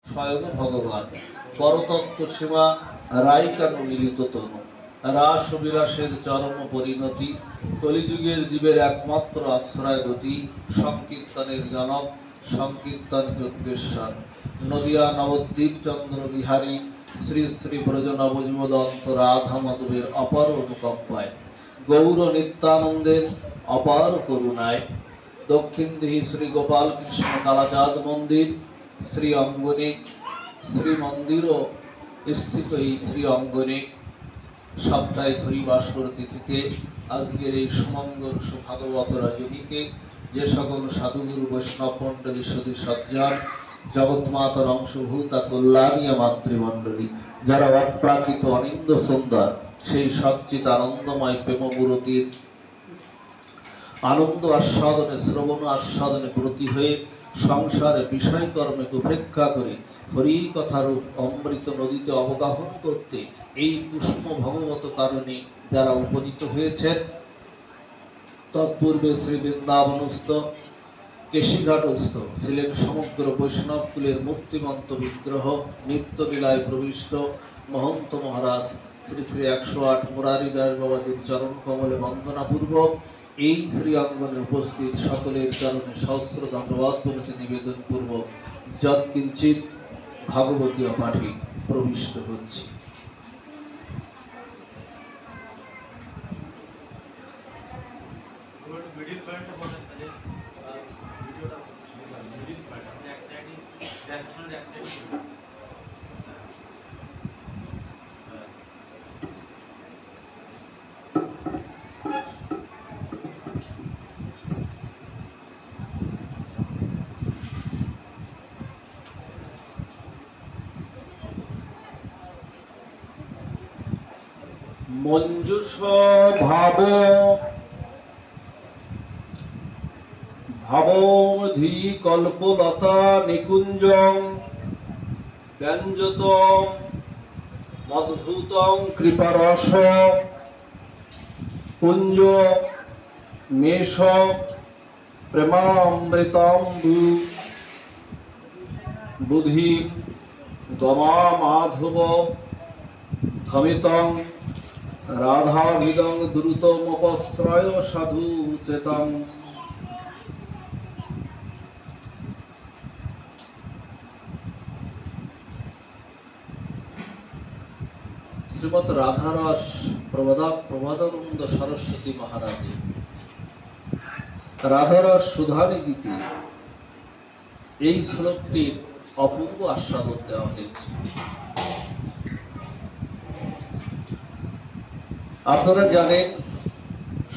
স্বয়ং ভগবান পরতত্ত্ব সেবা রাইকানু মিলিত তনু রাস বিলাসের চরম পরিণতি কলিযুগের জীবের একমাত্র আশ্রয় গতি সংকীর্তনের জনক সংকীর্তন যজ্ঞেশ্বর নদিয়া নবদ্বীপ চন্দ্র বিহারী শ্রী শ্রী ব্রজ নবযুবদন্ত রাধা মাধবের অপার অনুকম্পায় গৌর নিত্যানন্দের অপার করুণায় দক্ষিণ দিহি শ্রী গোপাল কৃষ্ণ কালাচাঁদ মন্দির শ্রী অঙ্গনে শ্রী মন্দির স্থিত এই শ্রী অঙ্গনে সপ্তাহে হরিবাসর তিথিতে আজকের এই সুমঙ্গল সুভাগবত রজনীতে যে সকল সাধুগুরু বৈষ্ণব মণ্ডলী সদী সজ্জন জগৎমাতার অংশভূতা কল্যাণীয় মাতৃমণ্ডলী যারা অপ্রাকৃত অনিন্দ সুন্দর সেই সচ্চিত আনন্দময় প্রেমমূরতির আনন্দ আস্বাদনে শ্রবণ আস্বাদনে ব্রতী হয়ে সংসারে বিষয়কর্মে উপেক্ষা করে হরি কথারূপ অমৃত নদীতে অবগাহন করতে এই কুসুম ভগবত কারণে যারা উপনীত হয়েছেন তৎপূর্বে শ্রী বৃন্দাবনস্থ কেশিঘাটস্থ ছিলেন সমগ্র বৈষ্ণব কুলের মূর্তিমন্ত বিগ্রহ নিত্যলীলায় প্রবিষ্ট মহন্ত মহারাজ শ্রী শ্রী 108 মুরারি দাস বাবাজির চরণ কমলে বন্দনাপূর্বক এই শ্রী অঙ্গনে উপস্থিত সকলের চরণে সহস্র দণ্ডবত প্রণতি নিবেদন পূর্বক যৎকিঞ্চিত ভাগবতীয় পাঠে প্রবিষ্ট হচ্ছে। মঞ্জুষ ভাব ভাবধি কল্পলতা নিকুঞ্জং ব্যঞ্জতম মদ্ভূতং কৃপারস কুঞ্জ মেষ প্রেমামৃতম্বু বুধি দমা মাধব ধমিতং রাধাভিদং দ্রুতমপশ্রয় সাধু চেতং শ্রীমৎ রাধারস প্রবোধানন্দ সরস্বতী মহারাজে রাধারস সুধানিধিতে এই শ্লোকটির অপূর্ব আস্বাদন দেওয়া হয়েছে। আপনারা জানেন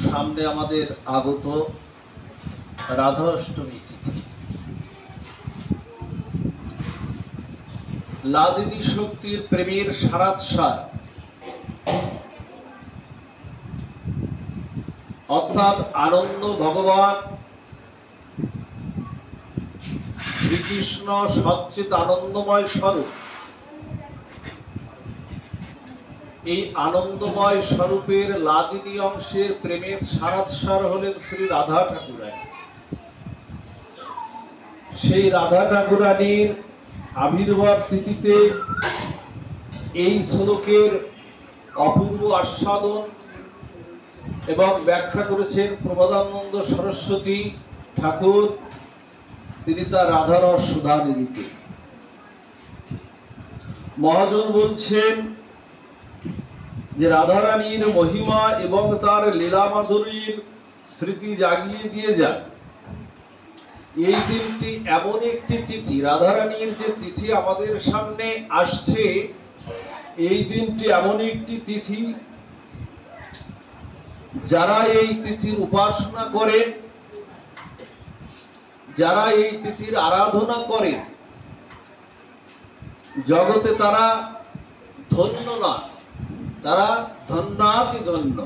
সামনে আমাদের আগত রাধা অষ্টমী তিথি। লাদিনী শক্তির প্রেমের সারাৎসার অর্থাৎ আনন্দ ভগবান শ্রীকৃষ্ণ সচ্চিত আনন্দময় স্বরূপ। এই আনন্দময় স্বরূপের লাদিনী অংশের প্রেমের সারাৎসার হলেন শ্রী রাধা ঠাকুরানী। সেই রাধা ঠাকুরানীর আবির্ভাব তিথিতে এই শ্লোকের অপূর্ব আস্বাদন এবং ব্যাখ্যা করেছেন প্রবোধানন্দ সরস্বতী ঠাকুর। তিনি তার রাধারস সুধানিধিতে মহাজন বলছেন যে রাধারানীর মহিমা এবং তার লীলা মাধুরীর স্মৃতি জাগিয়ে দিয়ে যায়। এই দিনটি এমন একটি তিথি, রাধারানীর যে তিথি আমাদের সামনে আসছে, এই দিনটি এমন একটি তিথি যারা এই তিথির উপাসনা করে, যারা এই তিথির আরাধনা করে, জগতে তারা ধন্য না, তারা ধন্যাতি ধন্য।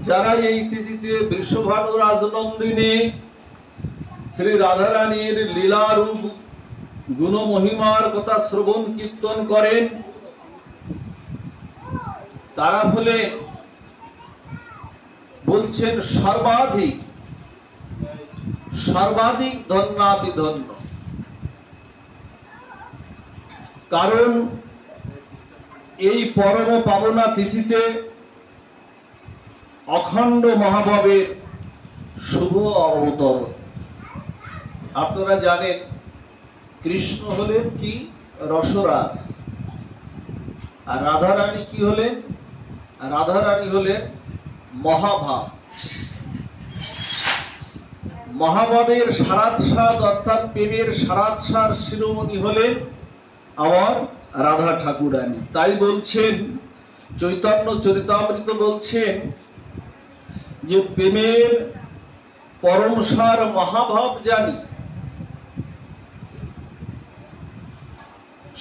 যারা এই তিথিতে বৃষভানু রাজনন্দিনী শ্রী রাধারানীর লীলারূপ গুণ মহিমার কথা শ্রবণ কীর্তন করেন, তারা হলে বলছেন সর্বাধিক সর্বাধিক ধন্যাতি ধন্য। কারণ এই পরম পাবনা তিথিতে অখণ্ড মহাভাবের শুভ অবতরণ। আপনারা জানেন কৃষ্ণ হলেন কি রসরাস, আর রাধারানী কি হলেন? রাধারানী হলেন মহাভাব। মহাভাবের সারাৎসাদ অর্থাৎ প্রেমের সারাৎসার শিরোমণি হলেন আমার রাধা ঠাকুরানী। তাই বলছেন চৈতন্য চরিতামৃত বলছেন যে প্রেমের পরমসার মহাভাব জানি,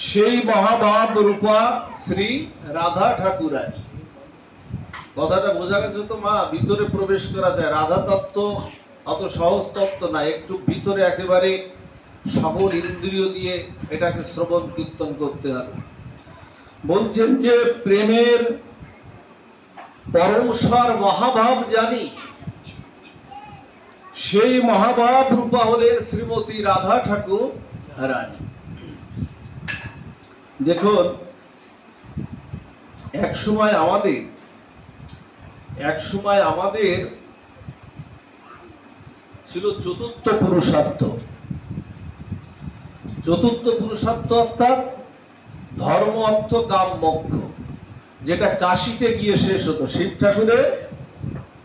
সেই মহাভাব রূপা শ্রী রাধা ঠাকুরানী। কথাটা বোঝা গেছে তো মা? ভিতরে প্রবেশ করা যায়। রাধা তত্ত্ব অত সহজ তত্ত্ব না, একটু ভিতরে একেবারে সকল ইন্দ্রিয় দিয়ে এটাকে শ্রবণ কীর্তন করতে হবে। বলছেন যে প্রেমের পরমসার মহাভাব জানি, সেই মহাভাব রূপা হলেন শ্রীমতী রাধা ঠাকুর রানী। দেখুন এক সময় আমাদের ছিল চতুর্থ পুরুষার্থ। চতুর্থ পুরুষার্থ অর্থাৎ ধর্ম, অর্থ, কাম, মোক্ষ, যেটা কাশীতে গিয়ে শেষ হতো। শিব ঠাকুরের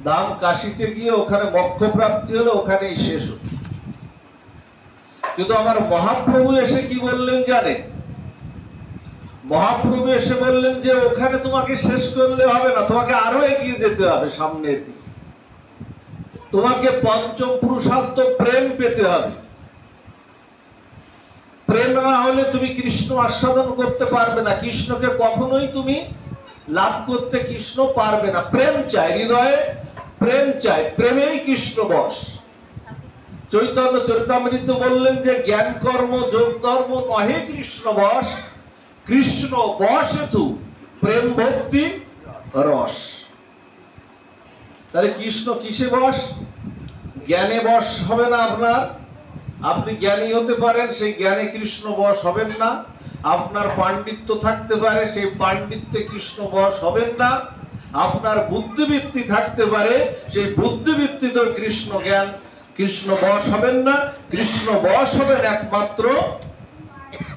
ধাম কাশীতে গিয়ে ওখানে মোক্ষ প্রাপ্তি হলো, ওখানেই শেষ হতো। কিন্তু আমার মহাপ্রভু এসে কি বললেন জানেন? মহাপ্রভু এসে বললেন যে ওখানে তোমাকে শেষ করলে হবে না, তোমাকে আরো এগিয়ে যেতে হবে সামনের দিকে। তোমাকে পঞ্চম পুরুষার্থ প্রেম পেতে হবে। প্রেম না হলে তুমি কৃষ্ণ আস্বাদন করতে পারবে না, কৃষ্ণকে কখনোই তুমি লাভ করতে কৃষ্ণ পারবে না। প্রেম চাই, হৃদয়ে প্রেম চাই, প্রেমেই কৃষ্ণ বশ। চৈতন্য চরিতামৃত বললেন যে জ্ঞান কর্ম যোগ ধর্ম নহে কৃষ্ণ বশ, কৃষ্ণ বশ হেতু প্রেম ভক্তি রস। তাহলে কৃষ্ণ কিসে বশ? জ্ঞানে বশ হবে না আপনার। আপনি জ্ঞানী হতে পারেন, সেই জ্ঞানে কৃষ্ণ বশ হবেন না। আপনার পাণ্ডিত্য থাকতে পারে, সেই পাণ্ডিত্যে কৃষ্ণ বশ হবেন না। আপনার বুদ্ধিবৃত্তি থাকতে পারে, সেই বুদ্ধিবৃত্তিতে কৃষ্ণ বশ হবেন না। কৃষ্ণ বশ হবেন একমাত্র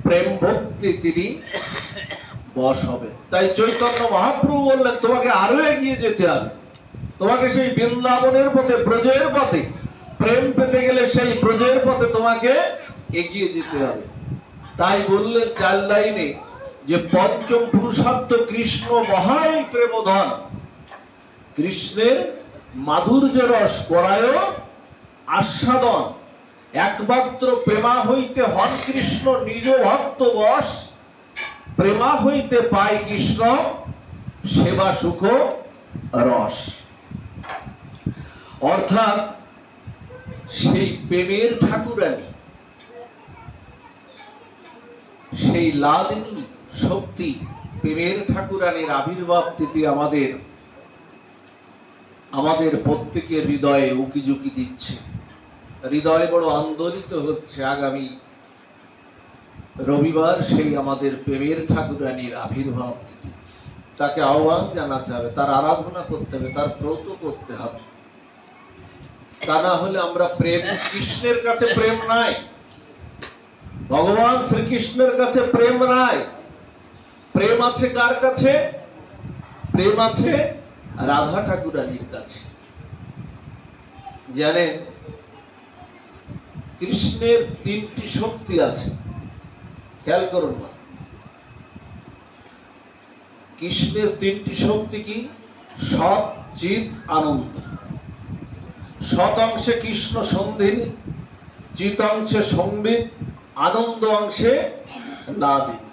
প্রেম ভক্তি, তিনি বশ হবেন। তাই চৈতন্য মহাপ্রভু বললেন তোমাকে আরো এগিয়ে যেতে হবে। তোমাকে সেই বৃন্দাবনের পথে, ব্রজের পথে প্রেম পেতে গেলে সেই ব্রজের পথে তোমাকে এগিয়ে যেতে হবে। তাই বললেন 4 লাইনে যে পঞ্চম পুরুষার্থ কৃষ্ণ মহাই প্রেমধন, কৃষ্ণের মাধুর্য রস পরায় আস্বাদন, একমাত্র প্রেমা হইতে হন কৃষ্ণ নিজ ভক্ত বশ, প্রেমা হইতে পায় কৃষ্ণ সেবা সুখ রস। অর্থাৎ সেই প্রেমের ঠাকুরানী, সেই লাদিনী শক্তি প্রেমের ঠাকুরানীর আবির্ভাব তিথি আমাদের প্রত্যেকের হৃদয়ে উকিঝুঁকি দিচ্ছে। হৃদয় বড় আন্দোলিত হচ্ছে। আগামী রবিবার সেই আমাদের প্রেমের ঠাকুরানীর আবির্ভাব তিথি। তাকে আহ্বান জানাতে হবে, তার আরাধনা করতে হবে, তার ব্রত করতে হবে। তা না হলে আমরা কৃষ্ণের কাছে প্রেম নাই, ভগবান শ্রীকৃষ্ণের কাছে প্রেম নাই। প্রেম আছে কার কাছে? প্রেম আছে রাধা ঠাকুরানীর কাছে। জানেন কৃষ্ণের 3টি শক্তি আছে, খেয়াল করুন না। কৃষ্ণের 3টি শক্তি কি? সৎ, চিৎ, আনন্দ। সৎ অংশে কৃষ্ণ সন্ধিনী, চিৎ অংশে সংবিত, আনন্দ অংশে লাদিনী।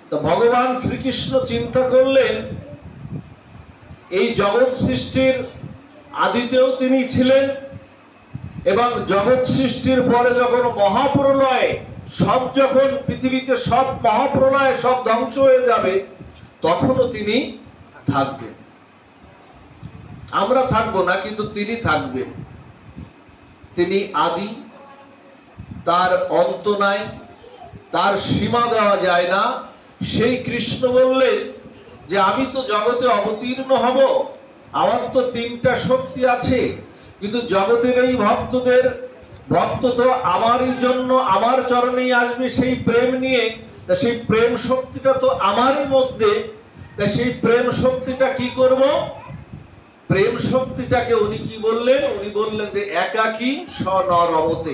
তো ভগবান শ্রীকৃষ্ণ চিন্তা করলেন এই জগৎ সৃষ্টির আদিতেও তিনি ছিলেন, এবং জগৎ সৃষ্টির পরে যখন মহাপ্রলয়, যখন পৃথিবীতে সব মহাপ্রলয় সব ধ্বংস হয়ে যাবে, তখনও তিনি থাকবেন। আমরা থাকবো না, কিন্তু তিনি থাকবেন। তিনি আদি, তার অন্ত নাই, তার সীমা দেওয়া যায় না। সেই কৃষ্ণ বললেন যে আমি তো জগতে অবতীর্ণ হব, আমার তো তিনটা শক্তি আছে, কিন্তু জগতের এই ভক্ত তো আমারই জন্য আমার চরণেই আসবে সেই প্রেম নিয়ে। তা সেই প্রেম শক্তিটা তো আমারই মধ্যে, তা সেই প্রেম শক্তিটা কি করব? প্রেম শক্তিটাকে উনি কি বললেন? উনি বললেন যে একাকী স্বনরমতে,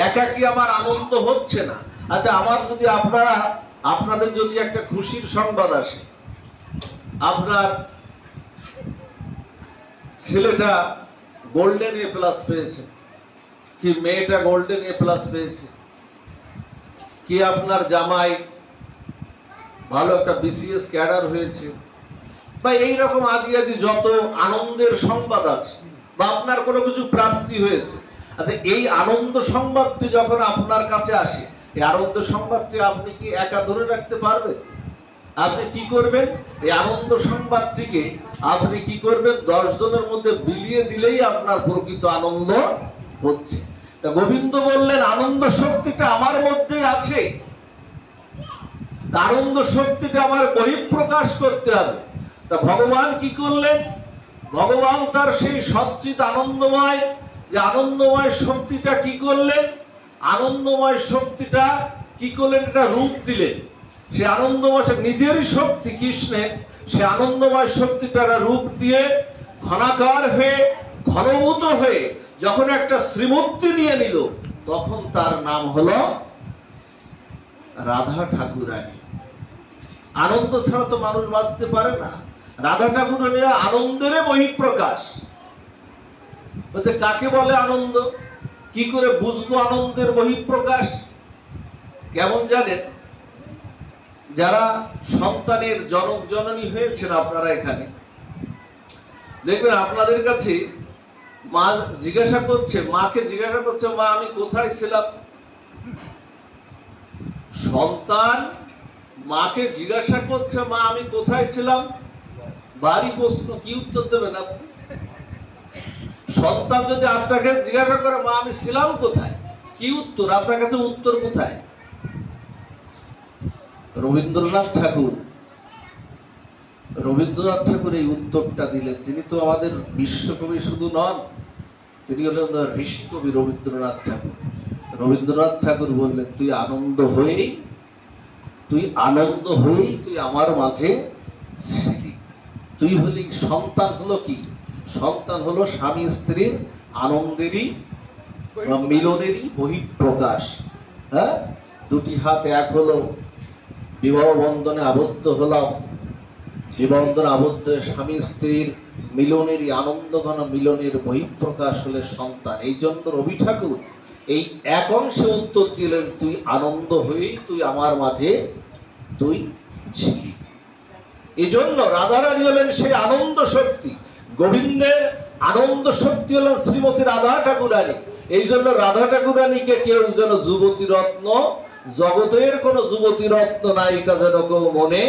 একাকী আমার আনন্দ হচ্ছে না। আচ্ছা, আমার যদি আপনাদের যদি একটা খুশির সংবাদ আসে, আপনার ছেলেটা গোল্ডেন এ প্লাস পেয়েছে, কি মেয়েটা গোল্ডেন এ প্লাস পেয়েছে, কি আপনার জামাই ভালো একটা বিসিএস ক্যাডার হয়েছে, বা এইরকম আদি আদি যত আনন্দের সংবাদ আছে, বা আপনার কোনো কিছু প্রাপ্তি হয়েছে। আচ্ছা, এই আনন্দ সংবাদটি যখন আপনার কাছে আসে, এই আনন্দ সংবাদটি আপনি কি একা ধরে রাখতে পারবেন? আপনি কি করবেন? এই আনন্দ সংবাদটিকে আপনি কি করবেন? 10 জনের মধ্যে বিলিয়ে দিলেই আপনার প্রকৃত আনন্দ হচ্ছে। তা গোবিন্দ বললেন আনন্দ শক্তিটা আমার মধ্যে আছে, আনন্দ শক্তিটা আমার বহিঃপ্রকাশ করতে হবে। তা ভগবান কি করলেন? ভগবান তার সেই সচ্চিত আনন্দময়, যে আনন্দময় শক্তিটা কি করলেন? আনন্দময় শক্তিটা কি করলেন? এটা রূপ দিলেন। সে আনন্দময় নিজেরই শক্তি কৃষ্ণের, সে আনন্দময় শক্তিটার রূপ দিয়ে ঘনাকার হয়ে ঘনভূত হয়ে যখন একটা শ্রীমূর্তি নিয়ে নিল, তখন তার নাম হলো রাধা ঠাকুরানী। আনন্দ ছাড়া তো মানুষ বাঁচতে পারে না। রাধা ঠাকুরানী আনন্দের বহিঃপ্রকাশ। বলতে কাকে বলে আনন্দ? কি করে বুঝবো আনন্দের বহিঃপ্রকাশ? কেমন জানেন? যারা সন্তানের জনক জননী হয়েছেন আপনারা এখানে দেখবেন, আপনাদের কাছে মা জিজ্ঞাসা করছে, মাকে জিজ্ঞাসা করছে, মা আমি কোথায় ছিলাম? সন্তান মাকে জিজ্ঞাসা করছে, মা আমি কোথায় ছিলাম? বাড়ি প্রশ্ন, কি উত্তর দেবেন আপনি? সন্তান যদি আপনাকে জিজ্ঞাসা করে, মা আমি ছিলাম কোথায়, কি উত্তর? আপনার কাছে উত্তর কোথায়? রবীন্দ্রনাথ ঠাকুর এই উত্তরটা দিলেন। তিনি তো আমাদের বিশ্বকবি শুধু নন, তিনি হলেন ঋষিকবি রবীন্দ্রনাথ ঠাকুর। রবীন্দ্রনাথ ঠাকুর বললেন, তুই আনন্দ হয়েই তুই আমার মাঝে ছিলি। তুই হলি সন্তান। হলো কি? সন্তান হলো স্বামী স্ত্রীর আনন্দেরই মিলনেরই বহিঃপ্রকাশ। হ্যাঁ, দুটি হাত এক হলো, বিবাহ বন্ধনে আবদ্ধ হলাম, বিবাহ বন্ধনে আবদ্ধ স্বামী স্ত্রীর মিলনেরই আনন্দঘন মিলনের বহিঃপ্রকাশ হলে সন্তান। এই জন্য রবি ঠাকুর এই এক অংশে উত্তর দিলেন, তুই আনন্দ হয়েই তুই আমার মাঝে তুই ছিলি। এই জন্য রাধারানী হলেন সেই আনন্দ শক্তি। গোবিন্দের আনন্দ শক্তি হলেন শ্রীমতী রাধা ঠাকুরানী। এই জন্য রাধা ঠাকুরানীকে কেউ যেন যুবতী রত্ন, জগতের কোন যুবতী রত্ন নায়িকা যেন কেউ মনে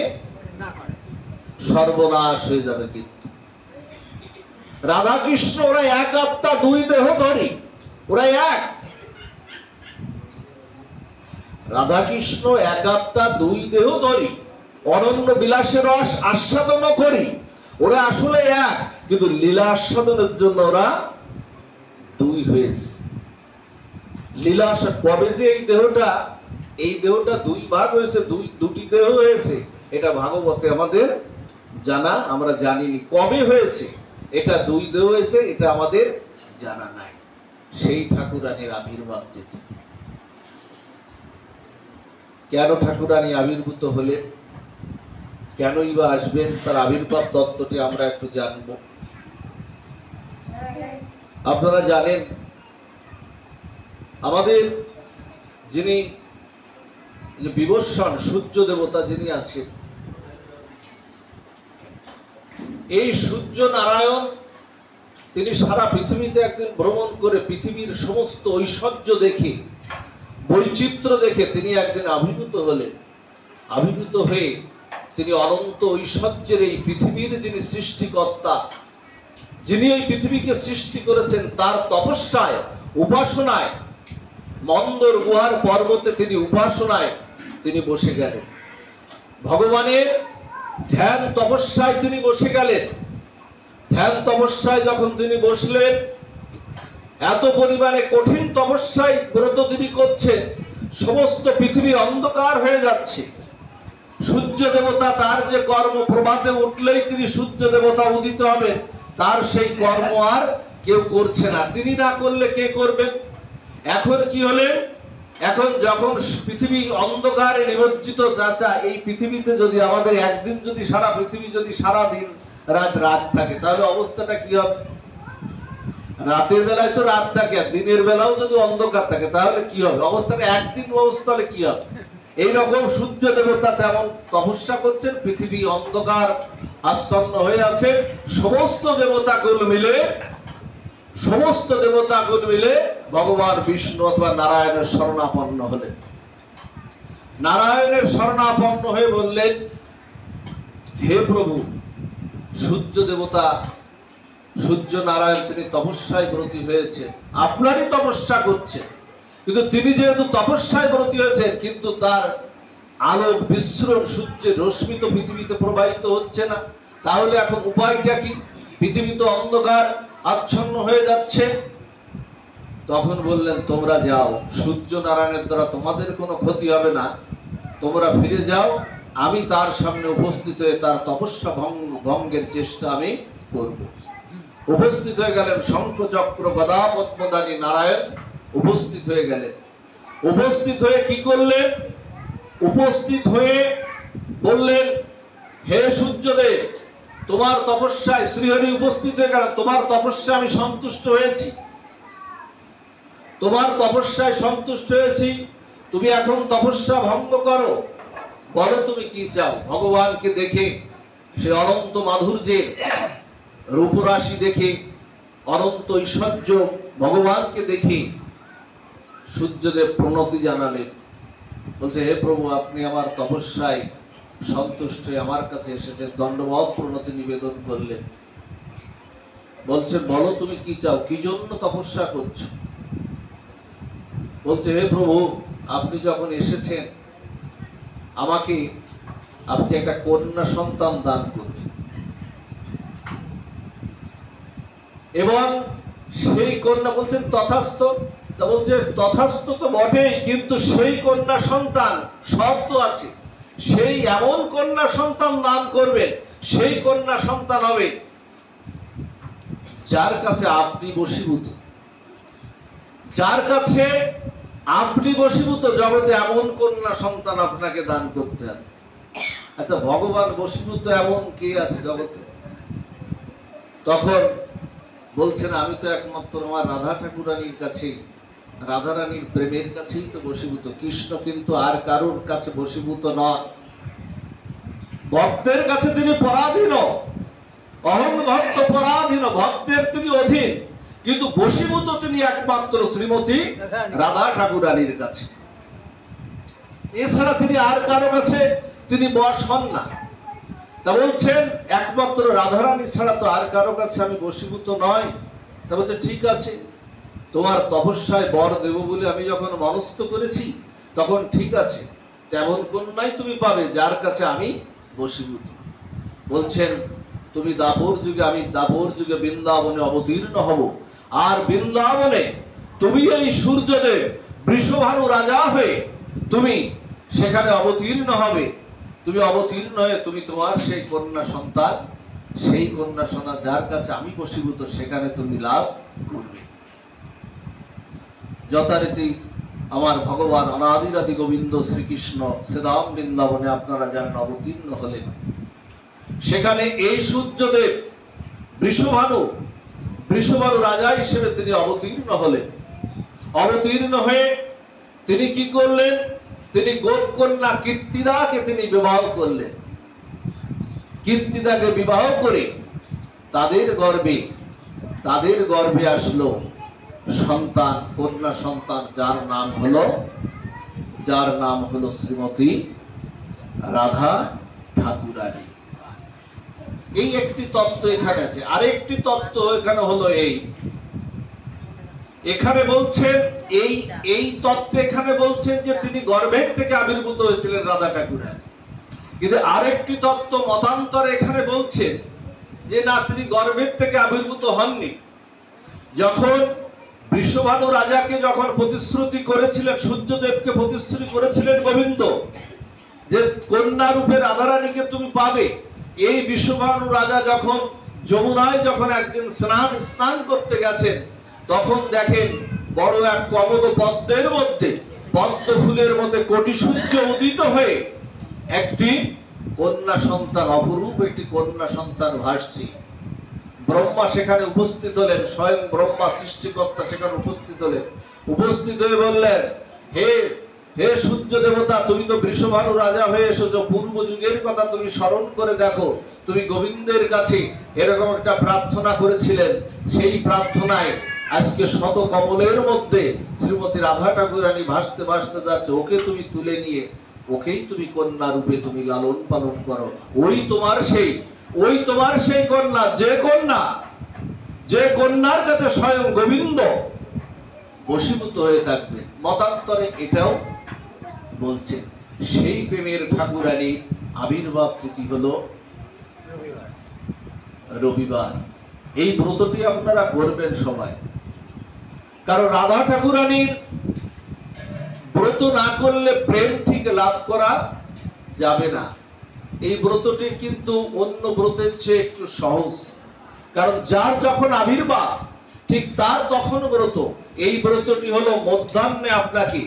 সর্বনাশ হয়ে যাবে। কিন্তু রাধা কৃষ্ণ ওরা এক আত্মা দুই দেহ ধরি, ওরা এক। রাধা কৃষ্ণ এক আত্মা দুই দেহ ধরি, অনন্য বিলাসের রস আস্বাদন করি। ওরা আসলে এক, কিন্তু লীলা আস্বাদনের জন্য ওরা দুই হয়েছে। লীলা কবে যে এই দেহটা দুই ভাগ হয়েছে, দুটি দেহ হয়েছে, এটা ভাগবতে আমাদের জানা, আমরা জানিনি কবে হয়েছে। এটা দুই দেহ হয়েছে, এটা আমাদের জানা নাই। সেই ঠাকুরানীর আবির্ভাব তিথি। কেন ঠাকুরানী আবির্ভূত হলেন, কেনই বা আসবেন, তার আবির্ভাব তত্ত্বটি আমরা একটু জানব। আপনারা জানেন, আমাদের যিনি বিবস্বন সূর্য দেবতা যিনি আছেন, এই সূর্য নারায়ণ তিনি সারা পৃথিবীতে একদিন ভ্রমণ করে পৃথিবীর সমস্ত ঐশ্বর্য দেখে, বৈচিত্র্য দেখে তিনি একদিন আবির্ভূত হলেন। আবির্ভূত হয়ে তিনি অনন্ত ঐশ্বর্যের এই পৃথিবীর যিনি সৃষ্টিকর্তা, যিনি এই পৃথিবীকে সৃষ্টি করেছেন, তার তপস্যায় উপাসনায়, মন্দর গুহার পর্বতে তিনি উপাসনায় তিনি বসে গেলেন, ভগবানের ধ্যান তপস্যায় তিনি বসে গেলেন। ধ্যান তপস্যায় যখন তিনি বসলেন, এত পরিমাণে কঠিন তপস্যায় ব্রত তিনি করছেন, সমস্ত পৃথিবী অন্ধকার হয়ে যাচ্ছে। সূর্য দেবতা তার যে কর্ম, প্রভাতে উঠলেই তিনি সূর্য দেবতা উদিত হবেন, তার সেই কর্ম আর কেউ করছে না। তিনি না করলে কে করবেন? এখন কি হলেন? এখন যখন পৃথিবী অন্ধকারে নিমজ্জিত, চাচা এই পৃথিবীতে যদি আমাদের একদিন যদি সারা পৃথিবী যদি সারা দিন রাত থাকে, তাহলে অবস্থাটা কি হবে? রাতের বেলায় তো রাত থাকে, আর দিনের বেলাও যদি অন্ধকার থাকে তাহলে কি হবে? অবস্থাটা একদিন অবস্থা হলে কি হবে? এইরকম সূর্য দেবতা তেমন তপস্যা করছেন, পৃথিবী অন্ধকার আচ্ছন্ন হয়ে আছে। সমস্ত দেবতাগুলো মিলে ভগবান বিষ্ণু অথবা নারায়ণের শরণাপন্ন হলেন। নারায়ণের শরণাপন্ন হয়ে বললেন, হে প্রভু, সূর্য দেবতা সূর্য নারায়ণ তিনি তপস্যায় ব্রতী হয়েছেন, আপনারই তপস্যা করছেন, কিন্তু তিনি যেহেতু তপস্যায় ব্রতী হয়েছেন, কিন্তু তার আলোক বিস্ফোরণ সূর্যের রশ্মি তো পৃথিবীতে প্রবাহিত হচ্ছে না, তাহলে এখন উপায়টা কি? পৃথিবী তো অন্ধকার আচ্ছন্ন হয়ে যাচ্ছে। তখন বললেন, তোমরা যাও, সূর্য নারায়ণের দ্বারা তোমাদের কোনো ক্ষতি হবে না, তোমরা ফিরে যাও, আমি তার সামনে উপস্থিত হয়ে তার তপস্যা ভঙ্গের চেষ্টা আমি করব। উপস্থিত হয়ে গেলেন শঙ্খ চক্র গদা পদ্মধারী নারায়ণ, উপস্থিত হয়ে গেলেন। উপস্থিত হয়ে কি করলেন? উপস্থিত হয়ে বললেন, হে সূর্যদেব, তোমার তপস্যায়, শ্রীহরি উপস্থিত হয়ে গেল, তোমার তপস্যায় আমি সন্তুষ্ট হয়েছি, তোমার তপস্যায় সন্তুষ্ট হয়েছি, তুমি এখন তপস্যা ভঙ্গ করো, বলো তুমি কি চাও। ভগবানকে দেখে, সে অনন্ত মাধুর্যের রূপরাশি দেখে, অনন্ত ঐশ্বর্য ভগবানকে দেখে সূর্যদেব প্রণতি জানালেন। বলছে, হে প্রভু, আপনি আমার তপস্যায় সন্তুষ্ট হয়ে আমার কাছে এসেছেন, দণ্ডবত প্রণতি নিবেদন করলেন। বলছেন, বলো তুমি কি চাও, কি জন্য তপস্যা করছো? বলছে, হে প্রভু, আপনি যখন এসেছেন, আমাকে আপনি একটা কন্যা সন্তান দান করবেন, এবং সেই কন্যা, বলছেন তথাস্তু। তা বলছে, তথাস্তু তো বটেই, কিন্তু সেই কন্যা সন্তান শর্ত আছে, সেই এমন কন্যা সন্তান দান করবেন, সেই কন্যা সন্তান হবে যার কাছে আপনি বশীভূত, যার কাছে আপনি বশীভূত, জগতে এমন কন্যা সন্তান আপনাকে দান করতে হবে। আচ্ছা, ভগবান বশীভূত এমন কে আছে জগতে? তখন বলছেন, আমি তো একমাত্র আমার রাধা ঠাকুরানীর কাছেই, রাধারানীর প্রেমের কাছেই তো বশীভূত, কৃষ্ণ কিন্তু আর কারোর কাছে বশীভূত নয়। ভক্তের কাছে তিনি পরাধীন, অহং ভক্ত পরাধীন, ভক্তের তিনি অধীন, কিন্তু বশীভূত তিনি একমাত্র শ্রীমতী রাধা ঠাকুরানীর কাছে, এছাড়া তিনি আর কারো কাছে তিনি বশ হন না। তা বলছেন, একমাত্র রাধারানী ছাড়া তো আর কারো কাছে আমি বশীভূত নয়। তা বলছে, ঠিক আছে, তোমার তপস্যায় বর দেব বলে আমি যখন মনস্থ করেছি, তখন ঠিক আছে, তেমন কন্যাই তুমি পাবে যার কাছে আমি বশীভূত। বলছেন, তুমি দাপর যুগে, আমি দাপর যুগে বৃন্দাবনে অবতীর্ণ হব, আর বৃন্দাবনে তুমি এই সূর্যদেব বৃষভানু রাজা হয়ে তুমি সেখানে অবতীর্ণ হবে। তুমি অবতীর্ণ হয়ে তুমি তোমার সেই কন্যা সন্তান, সেই কন্যা সন্তান যার কাছে আমি বশীভূত, সেখানে তুমি লাভ করবে। যথারীতি আমার ভগবান অনাদিরাদি গোবিন্দ শ্রীকৃষ্ণ শ্রীধাম বৃন্দাবনে আপনারা জানেন অবতীর্ণ হলেন। সেখানে এই সূর্যদেব বৃষভানু রাজা হিসেবে তিনি অবতীর্ণ হলেন। অবতীর্ণ হয়ে তিনি কি করলেন? তিনি গোপকন্যা কীর্তিদাকে তিনি বিবাহ করলেন। কীর্তিদাকে বিবাহ করে তাদের গর্ভে আসলো সন্তান, কন্যা সন্তান, যার নাম হলো শ্রীমতী রাধা ঠাকুরানী। এই একটি তত্ত্ব এখানে আছে। আরেকটি তত্ত্ব এখানে হলো এখানে বলছেন এই তত্ত্বে এখানে বলছেন যে তিনি গর্ভের থেকে আবির্ভূত হয়েছিলেন রাধা ঠাকুরানী। কিন্তু আরেকটি তত্ত্ব মতান্তরে এখানে বলছেন যে না, তিনি গর্ভের থেকে আবির্ভূত হননি। যখন বৃষভানু রাজাকে যখন প্রতিশ্রুতি করেছিলেন, সূর্যদেবকে প্রতিশ্রুতি করেছিলেন গোবিন্দ যে কন্যা রূপে রাধারানীকে তুমি পাবে, এই বৃষভানু রাজা যখন যমুনায় যখন একদিন স্নান করতে গেছেন, তখন দেখেন বড় এক কমল পদ্মের মধ্যে, পদ্ম ফুলের মধ্যে কোটি সূর্য উদিত হয়ে একটি কন্যা সন্তান, অপরূপ একটি কন্যা সন্তান ভাসছে। ব্রহ্মা সেখানে উপস্থিত হলেন, স্বয়ং ব্রহ্মা সৃষ্টিকর্তা সেখানে উপস্থিত হলেন। উপস্থিত হয়ে বললেন, হে হে সূর্য দেবতা, তুমি তো বৃষভানু রাজা হয়ে এসেছো, পূর্ব যুগের কথা তুমি স্মরণ করে দেখো, তুমি গোবিন্দের কাছে এরকম একটা প্রার্থনা করেছিলেন। সেই প্রার্থনায় আজকে শত কমলের মধ্যে শ্রীমতী রাধা ঠাকুরানী ভাসতে ভাসতে যাচ্ছে। ওকে তুমি তুলে নিয়ে ওকেই তুমি কন্যা রূপে তুমি লালন পালন করো। ওই তোমার সেই কন্যা, যে কন্যার কাছে স্বয়ং গোবিন্দ বশীভূত হয়ে থাকবে। মতান্তরে এটাও বলছেন। সেই প্রেমের ঠাকুরানীর আবির্ভাব তিথি হলো রবিবার। এই ব্রতটি আপনারা করবেন সবাই, কারণ রাধা ঠাকুরানীর ব্রত না করলে প্রেম ঠিক লাভ করা যাবে না। এই ব্রতটি কিন্তু অন্য ব্রতের চেয়ে একটু সহজ, কারণ যার যখন আবির্ভাব ঠিক তার তখন ব্রত। এই ব্রতটি হলো মধ্যাহ্নে আপনাকে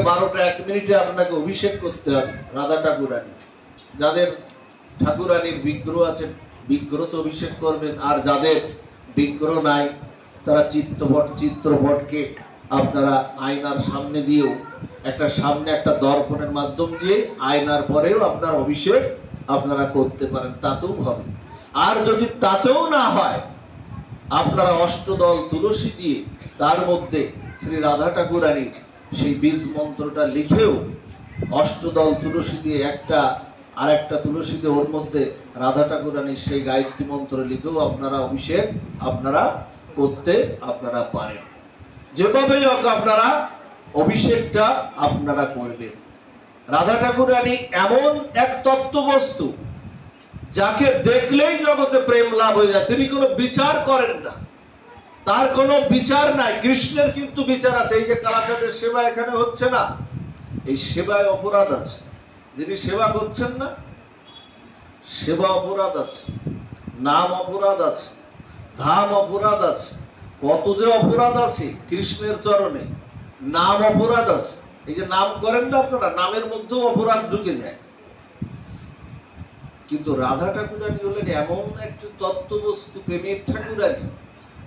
12টা 1 মিনিটে আপনাকে অভিষেক করতে হবে রাধা ঠাকুরানী। যাদের ঠাকুরানীর বিগ্রহ আছে বিগ্রহ অভিষেক করবেন, আর যাদের বিগ্রহ নাই তারা চিত্রপটকে আপনারা আয়নার সামনে দিয়েও সামনে একটা দর্পণের মাধ্যম দিয়ে আয়নার পরেও আপনার অভিষেক আপনারা করতে পারেন, তাতেও হবে। আর যদি তাতেও না হয়, আপনারা অষ্টদল তুলসী দিয়ে তার মধ্যে শ্রী রাধা ঠাকুরানীর সেই বীজ মন্ত্রটা লিখেও, অষ্টদল তুলসী দিয়ে আর একটা তুলসী দিয়ে ওর মধ্যে রাধা ঠাকুরানীর সেই গায়ত্রী মন্ত্র লিখেও আপনারা অভিষেক করতে পারেন। যেভাবে হোক আপনারা অভিষেকটা আপনারা করবেন। রাধা ঠাকুরানী এমন এক তত্ত্ববস্তু, যাকে দেখলেই জগতে প্রেম লাভ হয়ে যায়। তিনি কোনো বিচার করেন না, তার কোনো বিচার নাই। কৃষ্ণের কিন্তু বিচার আছে। এই যে কালাচাঁদের সেবা এখানে হচ্ছে না, এই সেবায় অপরাধ আছে। যিনি সেবা করছেন না, সেবা অপরাধ আছে, নাম অপরাধ আছে, ধাম অপরাধ আছে, কত যে অপরাধ আছে কৃষ্ণের চরণে। নাম অপরাধ আছে। এই যে নাম করেন না আপনারা, নামের মধ্যেও অপরাধ ঢুকে যায়। কিন্তু রাধা ঠাকুরানী হলেন এমন একটি তত্ত্ববস্তু, প্রেমের ঠাকুরানী,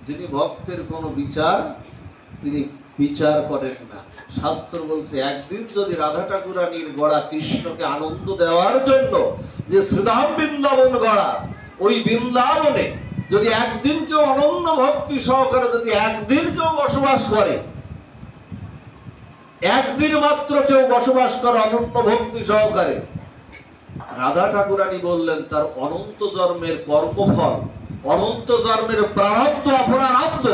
যিনি ভক্তের কোনো তিনি বিচার করেন না। শাস্ত্র বলছে, একদিন যদি রাধা ঠাকুরানীর গড়া কৃষ্ণকে আনন্দ দেওয়ার জন্য যে শ্রীধাম বৃন্দাবন গড়া, ওই বৃন্দাবনে যদি একদিন কেউ অনন্য ভক্তি সহকারে যদি একদিন কেউ বসবাস করে, একদিন মাত্র কেউ বসবাস করে অনন্য ভক্তি সহকারে, রাধা ঠাকুরানী বললেন তার অনন্ত জন্মের কর্মফল, অনন্ত জন্মের প্রারব্ধ অপরারব্ধ,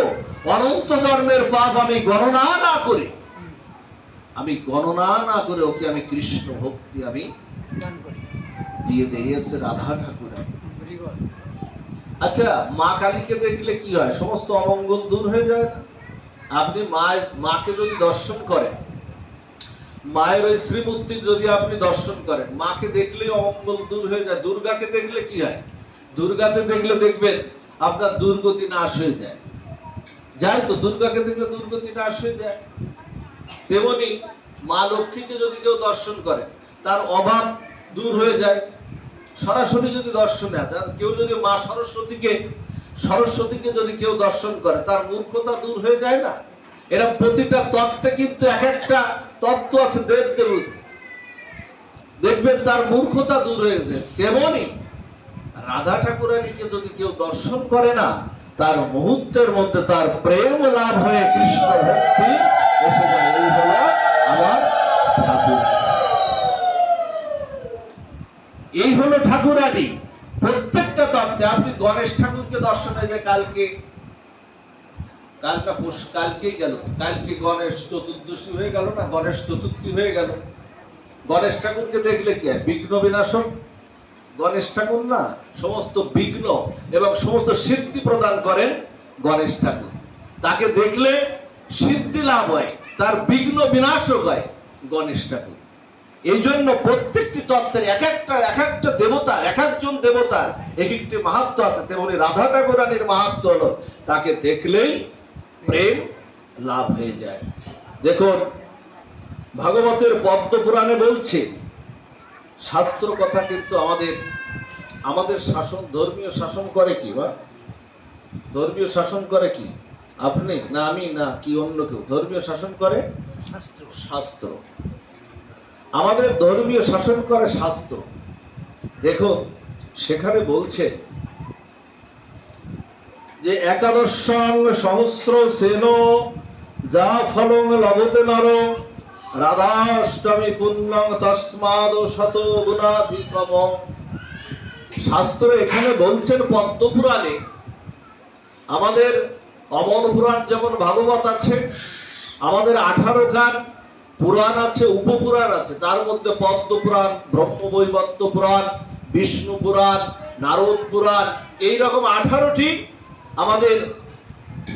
অনন্ত জন্মের পাপ আমি গণনা না করে ওকে আমি কৃষ্ণ ভক্তি আমি দিয়ে দিয়েছে রাধা ঠাকুরানী। আচ্ছা, মা কালীকে দেখলে কি হয়? সমস্ত অমঙ্গল দূর হয়ে যায় না? আপনি মাকে যদি দর্শন করেন, মায়ের ওই শ্রীমূর্তির যদি আপনি দর্শন করেন, মাকে দেখলেই অমঙ্গল দূর হয়ে যায়। দুর্গাকে দেখলে কি হয়? দুর্গাকে দেখলে দেখবেন আপনার দুর্গতি নাশ হয়ে যায়। তো দুর্গাকে দেখলে দুর্গতি নাশ হয়ে যায়। তেমনি মা লক্ষ্মীকে যদি কেউ দর্শন করে, তার অভাব দূর হয়ে যায়। সরাসরি যদি দর্শনে আছে, কেউ যদি মা সরস্বতীকে যদি কেউ দর্শন করে, তার মূর্খতা দূর হয়ে যায় না? এরা প্রতিটা তত্ত্বে কিন্তু এক একটা তত্ত্ব আছে দেবদেবী, দেখবেন তার মূর্খতা দূর হয়েছে। তেমনি রাধা ঠাকুরানীকে যদি কেউ দর্শন করে না, তার মুহূর্তের মধ্যে তার প্রেম লাভ হয়ে কৃষ্ণ ভক্তি এসে যায়। এই হলো আমার ঠাকুরানী, এই হলো ঠাকুরানী। প্রত্যেকটা তত্ত্বে আপনি গণেশ ঠাকুরকে দর্শনে যে কালকেই গেল, কালকে গণেশ চতুর্দশী হয়ে গেল না, গণেশ চতুর্থী হয়ে গেল। গণেশ ঠাকুরকে দেখলে কি হয়? বিঘ্ন বিনাশক গণেশ ঠাকুর না, সমস্ত বিঘ্ন এবং সমস্ত সিদ্ধি প্রদান করেন গণেশ ঠাকুর। তাকে দেখলে সিদ্ধি লাভ হয়, তার বিঘ্ন বিনাশক হয় গণেশ ঠাকুর। এই জন্য প্রত্যেকটি তত্ত্বের এক একটা দেবতা, এক একজন দেবতার এক একটি মাহাত্ম্য আছে। তেমনি রাধা ঠাকুরানীর মাহাত্ম্য হলো তাকে দেখলেই প্রেম লাভ হয়ে যায়। দেখুন ভাগবতের পদ্ম পুরাণে বলছে, শাস্ত্র কথা কিন্তু আমাদের শাসন, ধর্মীয় শাসন করে কি? বা ধর্মীয় শাসন করে কি? আপনি না আমি না কি অন্য কেউ? ধর্মীয় শাসন করে শাস্ত্র। আমাদের ধর্মীয় শাসন করে শাস্ত্র। দেখো সেখানে বলছে যে একাদশং সহস্র সেন যা ফলং লভতে নর রাধাষ্টমী পুণ্যং তস্মাদ শত গুণাধিকম। শাস্ত্র এখানে বলছেন পদ্মপুরাণে, আমাদের অমল পুরাণ যেমন ভাগবত আছে, আমাদের 18 খান পুরাণ আছে, উপপুরাণ আছে। তার মধ্যে পদ্ম পুরাণ, ব্রহ্মবৈবর্ত পুরাণ, বিষ্ণু পুরাণ, নারদ পুরাণ, এইরকম 18টি আমাদের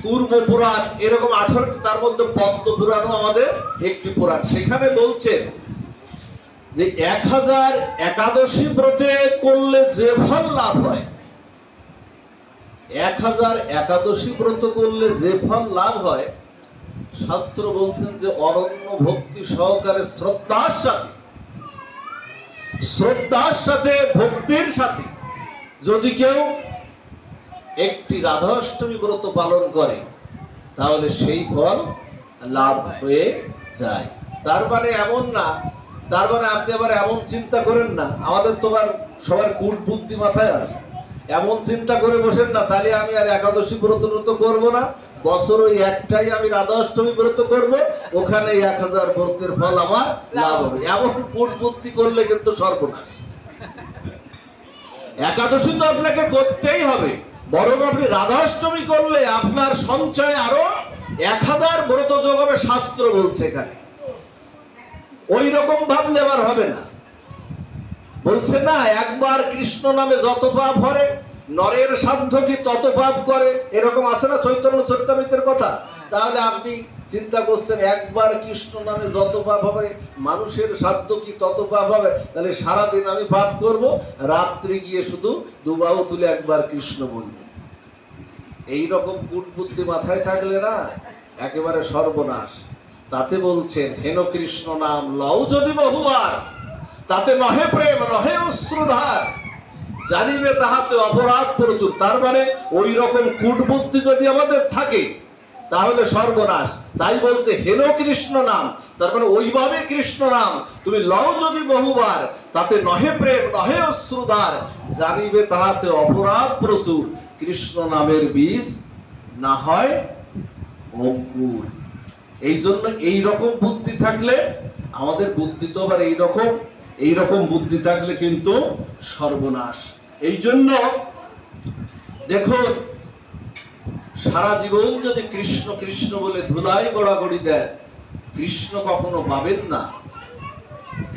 পূর্ব পুরাণ, এরকম 18টি। তার মধ্যে পদ্ম পুরাণও আমাদের একটি পুরাণ। সেখানে বলছেন যে 1000 একাদশী ব্রতে করলে যে ফল লাভ হয়, 1000 একাদশী ব্রত করলে যে ফল লাভ হয়, শাস্ত্র বলছেন যে অনন্য ভক্তি সহকারে শ্রদ্ধার সাথে ভক্তির সাথে যদি কেউ একটি রাধাষ্টমী ব্রত পালন করে তাহলে সেই ফল লাভ হয়ে যায়। তার মানে এমন না, তার মানে আপনি আবার এমন চিন্তা করেন না, আমাদের তো আবার সবার কূট বুদ্ধি মাথায় আছে, এমন চিন্তা করে বসেন না তাহলে আমি আর একাদশী ব্রত করবো না, বছর ওই একটাই আমি রাধাষ্টমী ব্রত করব, ওখানে 1000 ব্রতের ফল আমার লাভ হবে। এমন কূট বুদ্ধি করলে কিন্তু সর্বনাশ। একাদশী তো আপনাকে করতেই হবে, বরং আপনি রাধাষ্টমী করলে আপনার সঞ্চয় আরো 1000 ব্রত যোগ হবে, শাস্ত্র বলছে এখানে। ওই রকম ভাবলে আবার হবে না। বলছে না, একবার কৃষ্ণ নামে যত পাপ হরে নরের সাধ্য কি তত পাপ করে, এরকম আছে না চৈতন্য চরিতামৃতের কথা। তাহলে আপনি চিন্তা করছেন একবার কৃষ্ণ নামে যত পাপ হবে, মানুষের সাধ্য কি তত পাপ হবে, তাহলে সারাদিন আমি পাপ করব, রাত্রি গিয়ে শুধু দুবাহু তুলে একবার কৃষ্ণ বলবো। এইরকম কূটবুদ্ধি মাথায় থাকলে না একেবারে সর্বনাশ। তাতে বলছেন হেন কৃষ্ণ নাম লও যদি বহুবার, তাতে নহে প্রেম নহে অশ্রুধার, জানিবে তাহাতে অপরাধ প্রচুর। তার মানে ওই রকম কূটবুদ্ধি যদি আমাদের থাকে তাহলে সর্বনাশ। তাই বলছে হেন কৃষ্ণ নাম, তার মানে ওইভাবে কৃষ্ণ নাম তুমি লও যদি বহুবার, তাতে নহে প্রেম নহে অশ্রুধার, জানিবে তাহাতে অপরাধ প্রচুর। কৃষ্ণ নামের বীজ না হয় অঙ্কুর। এই জন্য এইরকম বুদ্ধি থাকলে, আমাদের বুদ্ধি তো আবার এইরকম বুদ্ধি থাকলে কিন্তু সর্বনাশ। এই জন্য দেখুন, সারা জীবন যদি কৃষ্ণ কৃষ্ণ বলে ধুলায় গড়াগড়ি দেয়, কৃষ্ণ কখনো পাবেন না।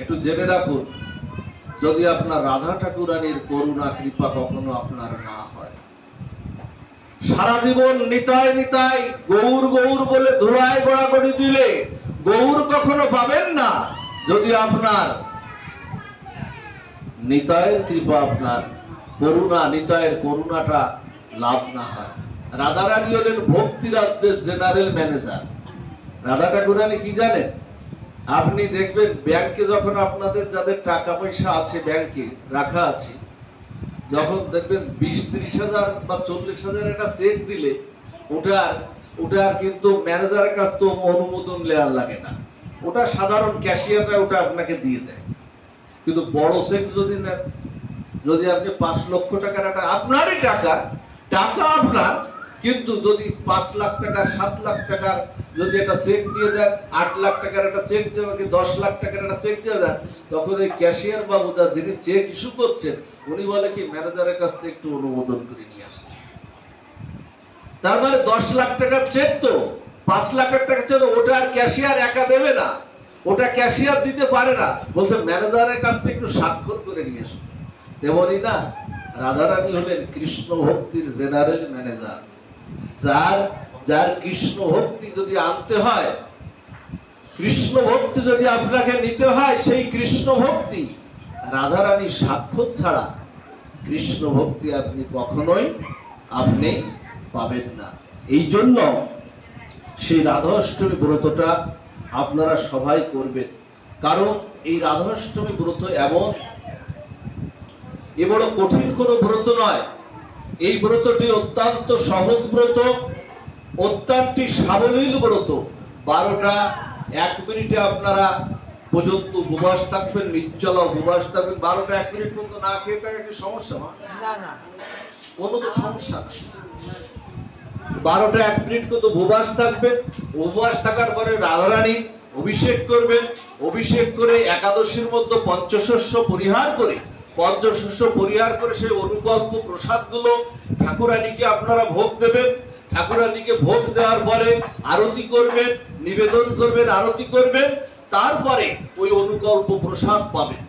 একটু জেনে রাখুন, যদি আপনার রাধা ঠাকুরানীর করুণা কৃপা কখনো আপনার না হয়, সারা জীবন নিতাই নিতাই গৌর গৌর বলে ধুলায় গড়াগড়ি দিলে গৌর কখনো পাবেন না, যদি আপনার নিতায়ের কৃপা, আপনার করুণা, নিতায়ের করুণাটা লাভ না হয়। রাধারানী হলেন ভক্তি রাজ্যের জেনারেল ম্যানেজার। রাধা ঠাকুরানী কি জানেন? আপনি দেখবেন ব্যাংকে যখন আপনাদের যাদের টাকা পয়সা আছে ব্যাংকে রাখা আছে, যখন দেখবেন 20-30 হাজার বা 40 হাজার একটা চেক দিলে ওটার কিন্তু ম্যানেজারের কাছ তো অনুমোদন নেওয়ার লাগে না, ওটা সাধারণ ক্যাশিয়াররা ওটা আপনাকে দিয়ে দেয়। কিন্তু বড় চেক যদি নেন, যদি আপনি 5 লক্ষ টাকার একটা আপনারই টাকা আপনার, কিন্তু যদি 5 লাখ টাকার 7 লাখ টাকার যদি একটা চেক দিয়ে দেন, 8 লাখ টাকার একটা চেক দিয়ে দেন, 10 লাখ টাকার একটা চেক দিয়ে দেন, তখন ওই ক্যাশিয়ার বাবুদা যিনি চেক ইস্যু করছেন উনি বলে কি ম্যানেজারের কাছ থেকে একটু অনুমোদন করে নিয়ে আসেন। তার মানে 10 লাখ টাকার চেক তো 5 লাখ টাকা চেক, ওটা আর ক্যাশিয়ার একা দেবে না, ওটা ক্যাশিয়ার দিতে পারে না, বলছে ম্যানেজারের কাছ থেকে একটু স্বাক্ষর করে নিয়ে এসো। তেমনই না, রাধারানী হলেন কৃষ্ণ ভক্তির জেনারেল ম্যানেজার। যার যার কৃষ্ণ ভক্তি যদি আনতে হয়, কৃষ্ণ ভক্তি যদি আপনাকে নিতে হয়, সেই কৃষ্ণ ভক্তি রাধারানীর স্বাক্ষর ছাড়া কৃষ্ণ ভক্তি আপনি কখনোই আপনি পাবেন না। এই জন্য সেই রাধাষ্টমী ব্রতটা আপনারা সবাই করবেন, কারণ এই রাধাষ্টমী ব্রত এ বড় কঠিন কোনো ব্রত নয়। এই ব্রতটি অত্যন্ত সহজ ব্রত, অত্যন্ত সাবলীল ব্রত। 12টা 1 মিনিটে আপনারা পর্যন্ত উপবাস থাকবেন, নির্জলা উপবাস থাকবেন। 12টা 1 মিনিট পর্যন্ত না খেয়ে থাকা কি সমস্যা? না, কোনো তো সমস্যা না। 12টা 1 মিনিট পর্যন্ত উপবাস থাকবেন। উপবাস থাকার পরে রাধারানী অভিষেক করবেন। অভিষেক করে একাদশীর মধ্যে পঞ্চশস্য পরিহার করে সেই অনুকল্প প্রসাদগুলো ঠাকুরানীকে আপনারা ভোগ দেবেন। ঠাকুরানীকে ভোগ দেওয়ার পরে আরতি করবেন, নিবেদন করবেন, আরতি করবেন। তারপরে ওই অনুকল্প প্রসাদ পাবেন।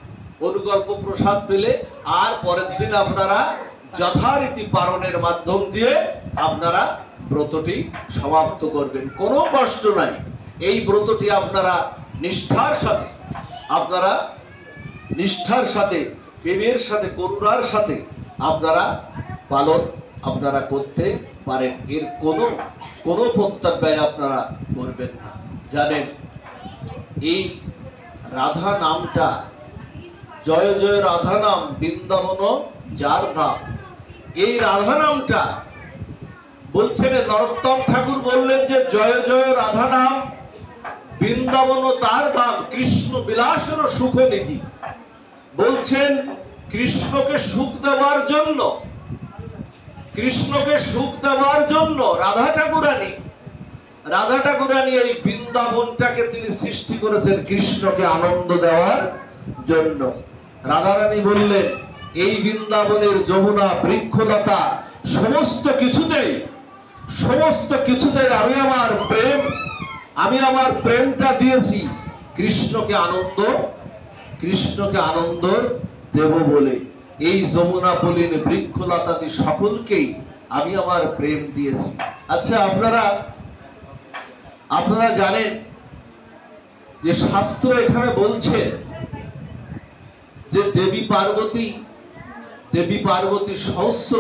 অনুকল্প প্রসাদ পেলে আর পরের দিন আপনারা যথারীতি পারণের মাধ্যম দিয়ে আপনারা ব্রতটি সমাপ্ত করবেন। কোনো কষ্ট নাই। এই ব্রতটি আপনারা নিষ্ঠার সাথে প্রেমের সাথে করুণার সাথে আপনারা পালন করতে পারেন। এর কোনো প্রত্যয় আপনারা করবেন না। জানেন, এই রাধা নামটা, জয় জয় রাধা নাম বৃন্দাবন যার ধাম, এই রাধা নামটা বলছেন নরোত্তম ঠাকুর বললেন যে জয় জয় রাধা নাম বৃন্দাবন তার ধাম, কৃষ্ণ বিলাসের সুখ নিধি। বলছেন কৃষ্ণকে সুখ দেওয়ার জন্য রাধা ঠাকুরানী এই বৃন্দাবনটাকে তিনি সৃষ্টি করেছেন কৃষ্ণকে আনন্দ দেওয়ার জন্য। রাধারানী বললেন এই বৃন্দাবনের যমুনা বৃক্ষলতা সমস্ত কিছুতেই আমি আমার প্রেমটা দিয়েছি কৃষ্ণকে আনন্দ দেব বলে। এই যমুনা পলিন বৃক্ষলতাদি সকলকেই আমি আমার প্রেম দিয়েছি। আচ্ছা, আপনারা জানেন যে শাস্ত্র এখানে বলছে যে দেবী পার্বতী সহস্র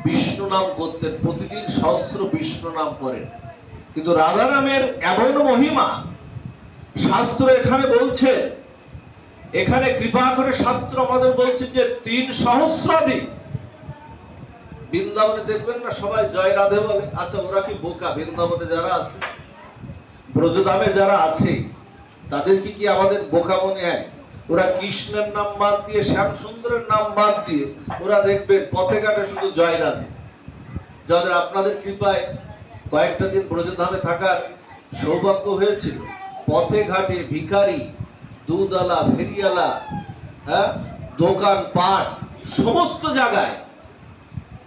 বিষ্ণু নাম করতেন, প্রতিদিন সহস্র বিষ্ণু নাম করেন। কিন্তু রাধা নামের এমন মহিমা শাস্ত্র এখানে বলছে, এখানে কৃপা করে শাস্ত্র আমাদের বলছে যে 3 সহস্রাধিক। বৃন্দাবনে দেখবেন না সবাই জয় রাধে বলে। আচ্ছা, ওরা কি বোকা? বৃন্দাবনে যারা আছে, ব্রজধামে যারা আছে, তাদেরকে কি আমাদের বোকা মনে হয়? ওরা কৃষ্ণের নাম বাদ দিয়ে, শ্যাম সুন্দরের নাম বাদ দিয়ে ওরা দেখবেন পথে ঘাটে শুধু জয় রাধে। যাদের আপনাদের কৃপায় কয়েকটা দিন ব্রজধামে থাকার সৌভাগ্য হয়েছিল, পথে ঘাটে ভিখারি, দুধওয়ালা, ফেরিওয়ালা, দোকান পাট, সমস্ত জায়গায়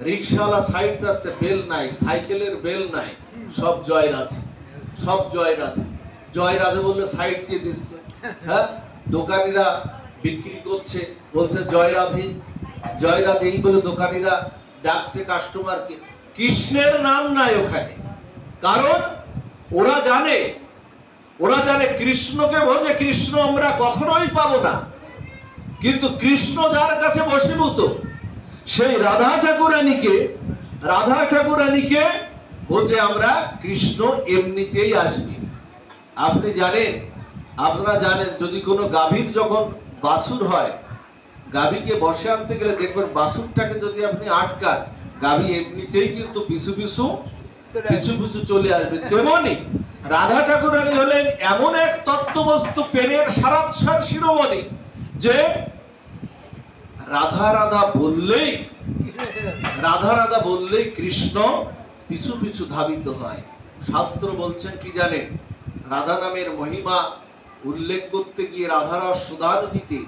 রিক্সাওয়ালা সাইড যাচ্ছে, বেল নাই, সাইকেলের বেল নাই, সব জয় রাধে, জয় রাধে বললে সাইড দিয়ে দিচ্ছে। দোকানিরা বিক্রি করছে, বলছে জয় রাধে, এই বলে দোকানিরা ডাকছে কাস্টমারকে। কৃষ্ণের নাম নাই ওখানে, কারণ ওরা জানে কৃষ্ণকে ভোজে, কৃষ্ণ আমরা কখনোই পাবো না। কিন্তু কৃষ্ণ যার কাছে বশীভূত, সেই রাধা ঠাকুরানীকে ভোজে আমরা, কৃষ্ণ এমনিতেই আসবে। আপনারা জানেন যদি কোনো গাভীর যখন বাছুর হয়, গাভীকে বসে আনতে গেলে দেখবেন বাছুরটাকে যদি আপনি আটকান, গাভী এমনিতেই কিন্তু পিছু পিছু চলে আসবে। তেমনি রাধা ঠাকুরানী হলেন এমন এক তত্ত্ববস্তু, প্রেমের সারাৎসার শিরোমণি, যে রাধা বললেই কৃষ্ণ পিছু পিছু ধাবিত হয়। শাস্ত্র বলছেন কি জানেন, রাধা নামের মহিমা উল্লেখ করতে গিয়ে রাধারস সুধানদীতে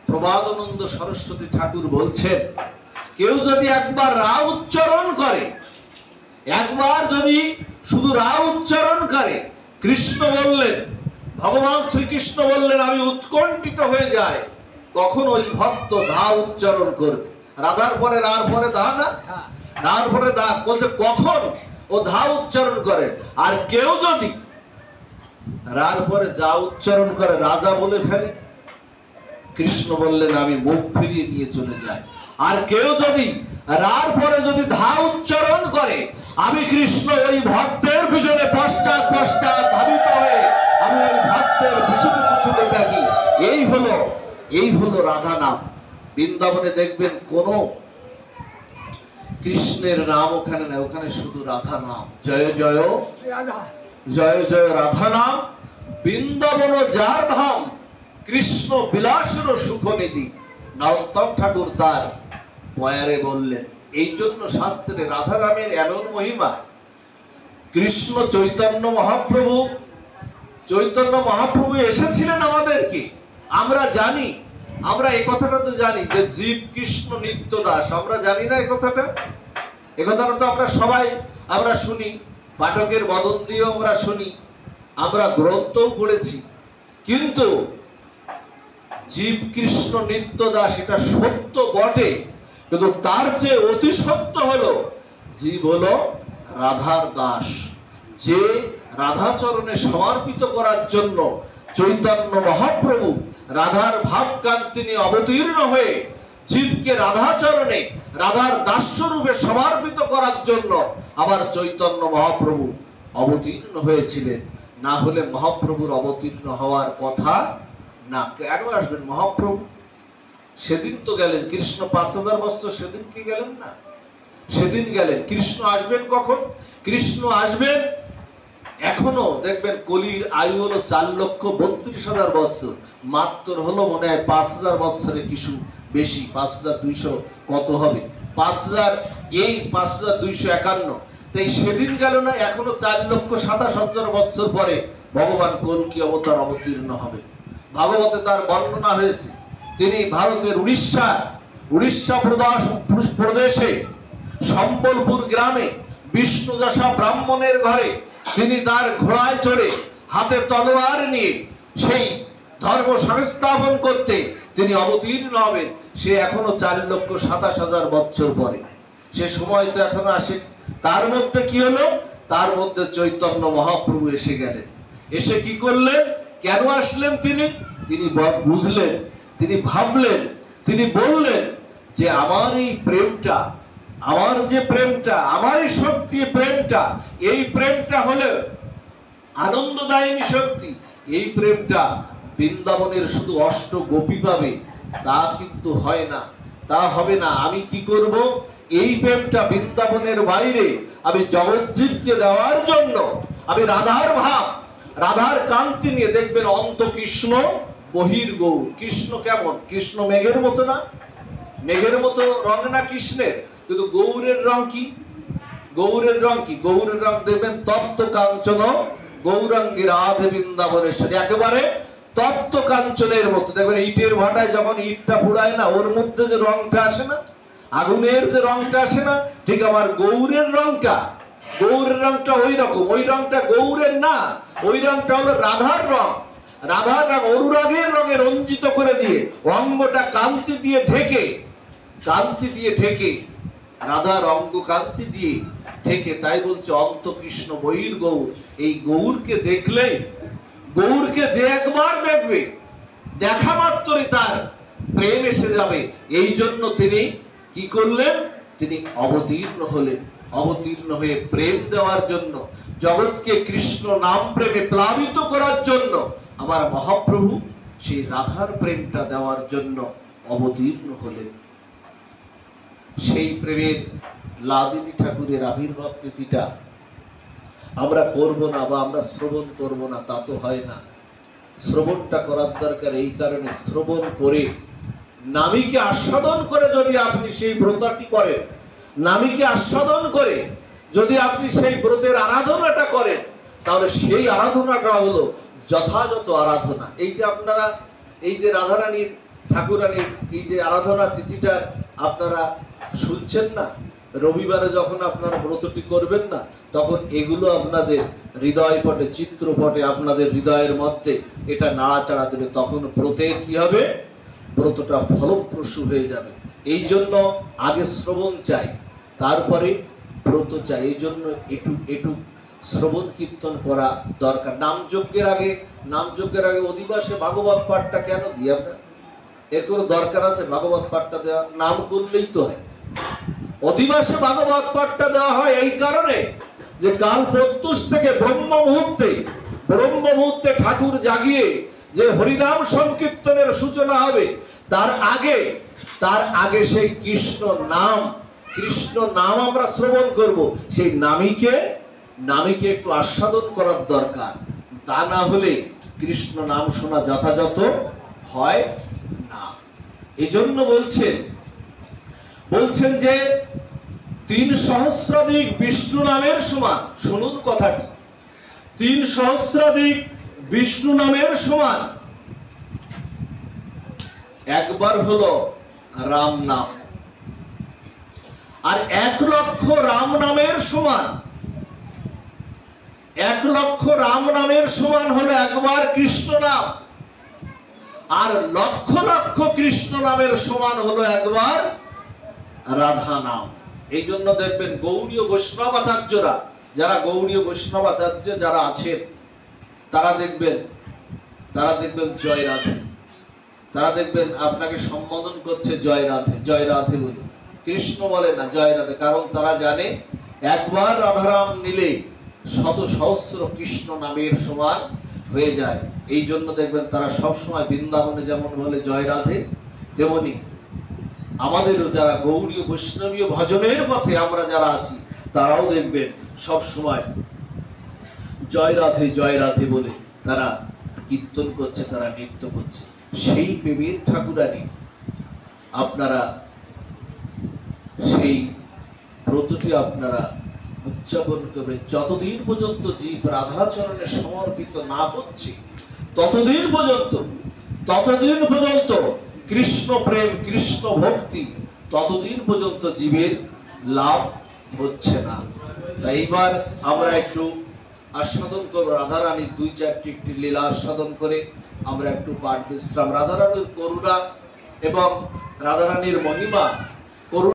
প্রবাদানন্দ সরস্বতী ঠাকুর বলছেন, কেউ যদি একবার রা উচ্চারণ করে, একবার যদি শুধু রা উচ্চারণ করে, কৃষ্ণ বললেন, ভগবান শ্রীকৃষ্ণ বললেন আমি উৎকণ্ঠিত হয়ে যাই কখন ওই ভক্ত ধা উচ্চারণ করবে। রাধার পরে রার পরে ধা না, রার পরে ধা, বলছে কখন ও ধা উচ্চারণ করে। আর কেউ যদি রার পরে যা উচ্চারণ করে রাজা বলে ফেলে, কৃষ্ণ বললেন আমি মুখ ফিরিয়ে নিয়ে চলে যাই। আর কেউ যদি রার পরে যদি ধা উচ্চারণ করে, আমি কৃষ্ণ ওই ভক্তের পিছনে পশ্চাৎ পশ্চাৎ ধাবিত হয়ে আমি ওই ভক্তের পিছু পিছু চলে থাকি। এই হলো রাধা নাম। বৃন্দাবনে দেখবেন কোন কৃষ্ণের নাম ওখানে না, ওখানে শুধু রাধা নাম। জয় জয় জয় জয় রাধা নাম। বৃন্দাবন যার ধাম, কৃষ্ণ বিলাসের সুখনিধি। নরোত্তম ঠাকুর তার পয়ারে বললেন। এই জন্য শাস্ত্রে রাধা নামের এমন মহিমা। কৃষ্ণ চৈতন্য মহাপ্রভু এসেছিলেন আমাদেরকে, আমরা জানি, আমরা এই কথাটা তো জানি যে জীব কৃষ্ণ নিত্য দাস। আমরা জানি না এই কথাটা? এই কথাটা তো আমরা সবাই আমরা শুনি, পাঠকের বদন দিয়েও আমরা শুনি, আমরা গ্রন্থও পড়েছি। কিন্তু জীব কৃষ্ণ নিত্য দাস এটা সত্য বটে, কিন্তু তার যে অতি সত্য হলো জীব হলো রাধার দাস। যে রাধাচরণে সমর্পিত করার জন্য চৈতন্য মহাপ্রভু রাধার ভাবকান্তি নিয়ে অবতীর্ণ হয়ে জীবকে রাধাচরণে রাধার দাস্যরূপে সমর্পিত করার জন্য আবার চৈতন্য মহাপ্রভু অবতীর্ণ হয়েছিলেন। না হলে মহাপ্রভুর অবতীর্ণ হওয়ার কথা না। কেন আসবেন মহাপ্রভু? সেদিন তো গেলেন, কৃষ্ণ 5000 বছর সেদিন কি গেলেন না? সেদিন গেলেন। কৃষ্ণ আসবেন কখন? কৃষ্ণ আসবেন এখনো দেখবেন কলির আয়ু হলো 4,32,000 বছর, মাত্র হলো মনে হয় 5000 বছরে কিছু বেশি, 5200 কত হবে, 5251। তাই সেদিন গেল না, এখনো 4,27,000 বছর পরে ভগবান কল্কি অবতার অবতীর্ণ হবে। ভাগবতে তার বর্ণনা হয়েছে। তিনি ভারতের উড়িষ্যা প্রদেশে সম্বলপুর গ্রামে বিষ্ণুদশা ব্রাহ্মণের ঘরে তিনি তার ঘোড়ায় চড়ে হাতে তলোয়ার নিয়ে সেই ধর্ম সংস্থাপন করতে তিনি অবতীর্ণ হবেন। সে এখনো 4,27,000 বছর পরে, সে সময় তো এখনো আসে। তার মধ্যে কি হলো? তার মধ্যে চৈতন্য মহাপ্রভু এসে গেলেন। এসে কি করলেন? কেন আসলেন তিনি? তিনি বুঝলেন, তিনি ভাবলেন, তিনি বললেন যে আমার এই প্রেমটা, আমার যে প্রেমটা, আমার এই শক্তি প্রেমটা, এই প্রেমটা হলো আনন্দদায়িনী শক্তি। এই প্রেমটা বৃন্দাবনের শুধু অষ্ট গোপী পাবে তা কিন্তু হয় না, তা হবে না। আমি কি করব? এই প্রেমটা বৃন্দাবনের বাইরে আমি জগজ্জীবকে দেওয়ার জন্য আমি রাধার ভাব, রাধার কান্তি নিয়ে দেখবেন অন্ত কৃষ্ণ বহির্গৌর। কৃষ্ণ কেমন? কৃষ্ণ মেঘের মতো না? মেঘের মতো রং না কৃষ্ণের, কিন্তু গৌরের রং কি? গৌরের রং কি? গৌরের রং দেখবেন তপ্ত কাঞ্চন গৌরাঙ্গী রাধে বৃন্দাবনেশ্বরী, একেবারে তপ্ত কাঞ্চনের মতো। দেখবেন ইটের ভাটায় যখন ইটটা পুড়ায় না, ওর মধ্যে যে রংটা আসে না, আগুনের যে রংটা আসে না, ঠিক আমার গৌরের রংটা, গৌরের রংটা ওই রকম। ওই রংটা গৌরের না, ওই রংটা হলো রাধার রং। রাধার রং অনুরাগের রঙে রঞ্জিত করে দিয়ে অঙ্গটা কান্তি দিয়ে ঢেকে, কান্তি দিয়ে ঢেকে, রাধার অঙ্গ কান্তি দিয়ে ঢেকে। তাই বলছে অন্ত কৃষ্ণ বহির্গৌর। এই গৌরকে দেখলে, গৌরকে যে একবার দেখবে, দেখা মাত্রই তার প্রেম এসে যাবে। এই জন্য তিনি কি করলেন? তিনি অবতীর্ণ হলেন। অবতীর্ণ হয়ে প্রেম দেওয়ার জন্য, জগৎকে কৃষ্ণ নাম প্রেমে প্লাবিত করার জন্য আমার মহাপ্রভু সেই রাধার প্রেমটা দেওয়ার জন্য অবতীর্ণ হলেন। সেই প্রেমের লাদিনী ঠাকুরের আবির্ভাব তিথিটা আমরা করব না বা আমরা শ্রবণ করব না তা তো হয় না। শ্রবণটা করার দরকার। এই কারণে শ্রবণ করে নামীকে আস্বাদন করে যদি আপনি সেই ব্রতটি করেন, নামীকে আস্বাদন করে যদি আপনি সেই ব্রতের আরাধনাটা করেন, তাহলে সেই আরাধনাটা হলো যথাযথ আরাধনা। এই যে আপনারা এই যে রাধারানীর ঠাকুরানীর এই যে আরাধনা তিথিটা আপনারা শুনছেন না, রবিবারে যখন আপনারা ব্রতটি করবেন না, তখন এগুলো আপনাদের হৃদয় পটে, চিত্রপটে, আপনাদের হৃদয়ের মধ্যে এটা নাড়াচাড়া দেবে। তখন ব্রতের কি হবে? ব্রতটা ফলপ্রসূ হয়ে যাবে। এই জন্য আগে শ্রবণ চাই, তারপরে ব্রত চাই। এই জন্য একটু শ্রবণ কীর্তন করা দরকার। নামযজ্ঞের আগে অধিবাসে ভাগবত পাঠটা কেন দিই আমরা? এর কোনো দরকার আছে ভাগবত পাঠটা দেওয়া? নাম করলেই তো হয়। অধিবাসে ভাগবত পাঠটা দেওয়া হয় এই কারণে যে কাল প্রত্যুষ থেকে ব্রহ্ম মুহূর্তে ঠাকুর জাগিয়ে যে হরিনাম সংকীর্তনের সূচনা হবে, তার আগে সেই কৃষ্ণ নাম আমরা শ্রবণ করব। সেই নামীকে একটু আস্বাদন করার দরকার। তা না হলে কৃষ্ণ নাম শোনা যথাযথ হয় না। এই জন্য বলছেন যে ৩ সহস্রাধিক বিষ্ণু নামের সমান। শুনুন কথাটি, ৩ সহস্রাধিক বিষ্ণু নামের সমান একবার হলো রাম নাম, আর ১ লক্ষ রাম নামের সমান, ১ লক্ষ রাম নামের সমান হলো একবার কৃষ্ণ নাম, আর লক্ষ লক্ষ কৃষ্ণ নামের সমান হলো একবার রাধা নাম। এই জন্য দেখবেন গৌড়ীয় বৈষ্ণবাচার্যরা, যারা গৌড়ীয় বৈষ্ণবাচার্য যারা আছেন, তারা দেখবেন জয় রাধে, তারা দেখবেন আপনাকে সম্বোধন করছে জয় রাধে, জয় রাধে বলে, কৃষ্ণ বলে না, জয় রাধে। কারণ তারা জানে একবার রাধারাম নিলে শত সহস্র কৃষ্ণ নামের সমান হয়ে যায়। এই জন্য দেখবেন তারা সবসময় বৃন্দাবনে যেমন বলে জয় রাধে, তেমনি আমাদেরও যারা গৌড়ীয় বৈষ্ণবীয় ভজনের পথে আমরা যারা আছি, তারাও দেখবেন সব সময় জয় রাধে বলে তারা কীর্তন করছে, তারা নৃত্য করছে। সেই প্রেমের ঠাকুরানী আপনারা সেই ব্রতটি আপনারা উদযাপন করবেন। যতদিন পর্যন্ত জীব রাধাচরণে সমর্পিত না হচ্ছে, ততদিন পর্যন্ত কৃষ্ণ প্রেম, কৃষ্ণ ভক্তি, ততদিন পর্যন্ত জীবের লাভ হচ্ছে না। তাই এবার আমরা একটু আস্বাদন করব রাধারানীর ২-৪টি একটি লীলা আস্বাদন করে আমরা একটু পাঠ বিশ্রাম। রাধারানীর করুণা এবং রাধারানীর মহিমা